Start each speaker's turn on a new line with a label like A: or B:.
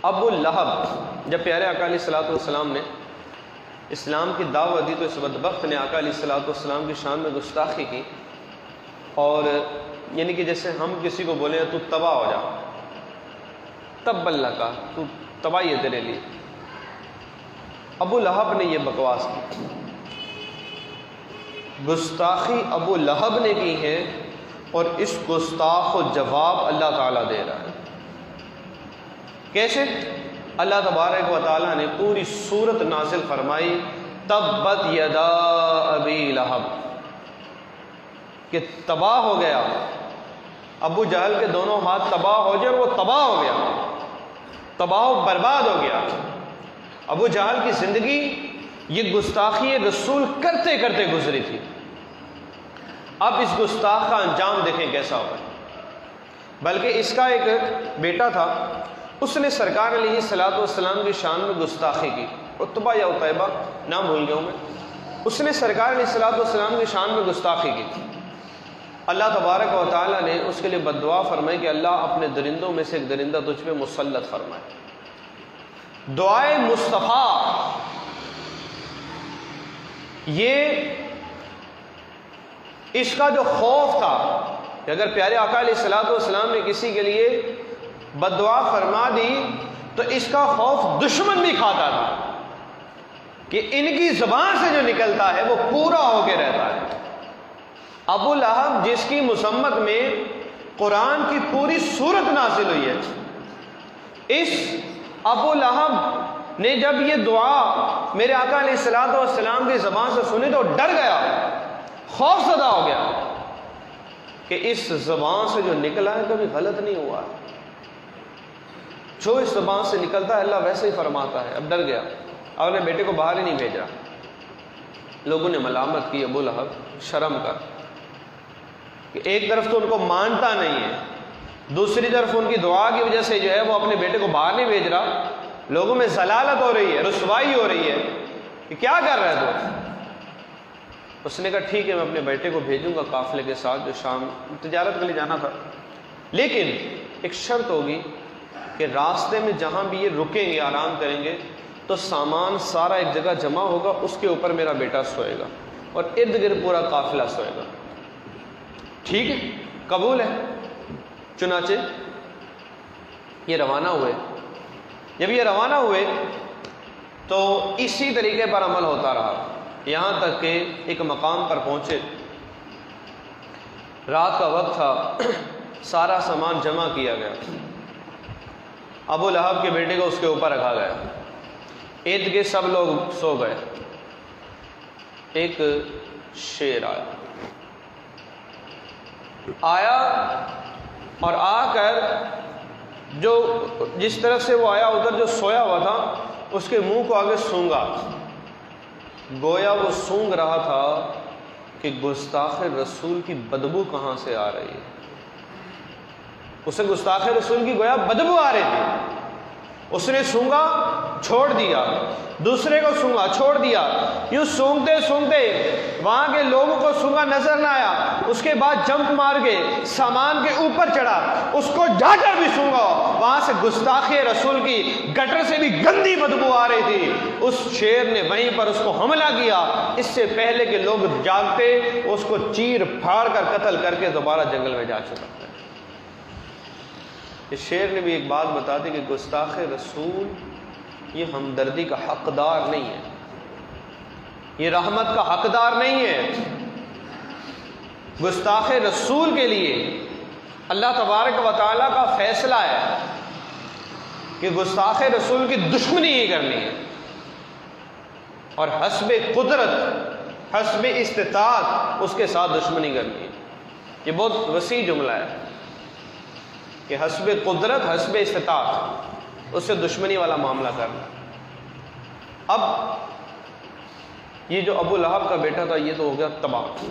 A: ابو لہب جب پیارے آقا علیہ الصلوۃ والسلام نے اسلام کی دعوت دی تو اس بدبخت نے آقا علیہ الصلوۃ والسلام کی شان میں گستاخی کی، اور یعنی کہ جیسے ہم کسی کو بولیں تو تباہ ہو جا، تب اللہ کا تو تباہی ہے تیرے لیے، ابو لہب نے یہ بکواس کی، گستاخی ابو لہب نے کی ہے، اور اس گستاخ کو جواب اللہ تعالیٰ دے رہا ہے۔ کیسے؟ اللہ تبارک و تعالیٰ نے پوری سورت نازل فرمائی تبت یدا ابی لہب، کہ تباہ ہو گیا، ابو جہل کے دونوں ہاتھ تباہ ہو جائے، وہ تباہ ہو گیا، تباہ و برباد ہو گیا۔ ابو جہل کی زندگی یہ گستاخی رسول کرتے کرتے گزری تھی، اب اس گستاخ کا انجام دیکھیں کیسا ہوگا۔ بلکہ اس کا ایک بیٹا تھا، اس نے سرکار علیہ الصلوۃ والسلام کی شان میں گستاخی کی، عتبہ یا عتیبہ نام بھول گیا ہوں میں، اس نے سرکار علیہ الصلوۃ والسلام کی شان میں گستاخی کی۔ اللہ تبارک و تعالیٰ نے اس کے لیے بد دعا فرمائی کہ اللہ اپنے درندوں میں سے ایک درندہ تجھ پہ مسلط فرمائے۔ دعائے مصطفیٰ یہ اس کا جو خوف تھا کہ اگر پیارے آقا علیہ الصلوۃ والسلام نے کسی کے لیے بد دعا فرما دی تو اس کا خوف دشمن بھی کھاتا تھا کہ ان کی زبان سے جو نکلتا ہے وہ پورا ہو کے رہتا ہے۔ ابو لہب جس کی مذمت میں قرآن کی پوری سورت نازل ہوئی ہے، اس ابو لہب نے جب یہ دعا میرے آقا علیہ الصلوۃ والسلام کی زبان سے سنی تو ڈر گیا، خوف زدہ ہو گیا کہ اس زبان سے جو نکلا ہے کبھی غلط نہیں ہوا، جو اس زبان سے نکلتا ہے اللہ ویسے ہی فرماتا ہے۔ اب ڈر گیا اور اپنے بیٹے کو باہر ہی نہیں بھیجا۔ لوگوں نے ملامت کی ابو لہب شرم کر کہ ایک طرف تو ان کو مانتا نہیں ہے، دوسری طرف ان کی دعا کی وجہ سے جو ہے وہ اپنے بیٹے کو باہر نہیں بھیج رہا، لوگوں میں ضلالت ہو رہی ہے، رسوائی ہو رہی ہے کہ کیا کر رہا ہے تو؟ اس نے کہا ٹھیک ہے میں اپنے بیٹے کو بھیجوں گا قافلے کے ساتھ جو شام تجارت کے لیے جانا تھا، لیکن ایک شرط ہوگی کہ راستے میں جہاں بھی یہ رکیں گے آرام کریں گے تو سامان سارا ایک جگہ جمع ہوگا، اس کے اوپر میرا بیٹا سوئے گا اور ارد گرد پورا قافلہ سوئے گا۔ ٹھیک ہے قبول ہے۔ چنانچہ یہ روانہ ہوئے، جب یہ روانہ ہوئے تو اسی طریقے پر عمل ہوتا رہا، یہاں تک کہ ایک مقام پر پہنچے، رات کا وقت تھا، سارا سامان جمع کیا گیا، ابو لہب کے بیٹے کو اس کے اوپر رکھا گیا، ارد گرد سب لوگ سو گئے، ایک شیر آیا اور آ کر جو جس طرف سے وہ آیا ادھر جو سویا ہوا تھا اس کے منہ کو آگے سونگا، گویا وہ سونگ رہا تھا کہ گستاخ رسول کی بدبو کہاں سے آ رہی ہے، اسے گستاخ رسول کی گویا بدبو آ رہی تھی، اس نے سونگا چھوڑ دیا، دوسرے کو سونگا چھوڑ دیا، یوں سونگتے سونگتے وہاں کے لوگوں کو سونگا نظر نہ آیا، اس کے بعد جمپ مار کے سامان کے اوپر چڑھا، اس کو جا کر بھی سونگا، وہاں سے گستاخ رسول کی گٹر سے بھی گندی بدبو آ رہی تھی، اس شیر نے وہیں پر اس کو حملہ کیا، اس سے پہلے کہ لوگ جاگتے اس کو چیر پھاڑ کر قتل کر کے دوبارہ جنگل میں جا چکا۔ اس شیر نے بھی ایک بات بتا دی کہ گستاخ رسول یہ ہمدردی کا حقدار نہیں ہے، یہ رحمت کا حقدار نہیں ہے۔ گستاخ رسول کے لیے اللہ تبارک و تعالیٰ کا فیصلہ ہے کہ گستاخ رسول کی دشمنی ہی کرنی ہے، اور حسب قدرت حسب استطاعت اس کے ساتھ دشمنی کرنی ہے۔ یہ بہت وسیع جملہ ہے کہ حسب قدرت حسب استطاعت اس سے دشمنی والا معاملہ کرنا۔ اب یہ جو ابو لہب کا بیٹا تھا یہ تو ہو گیا تباہ،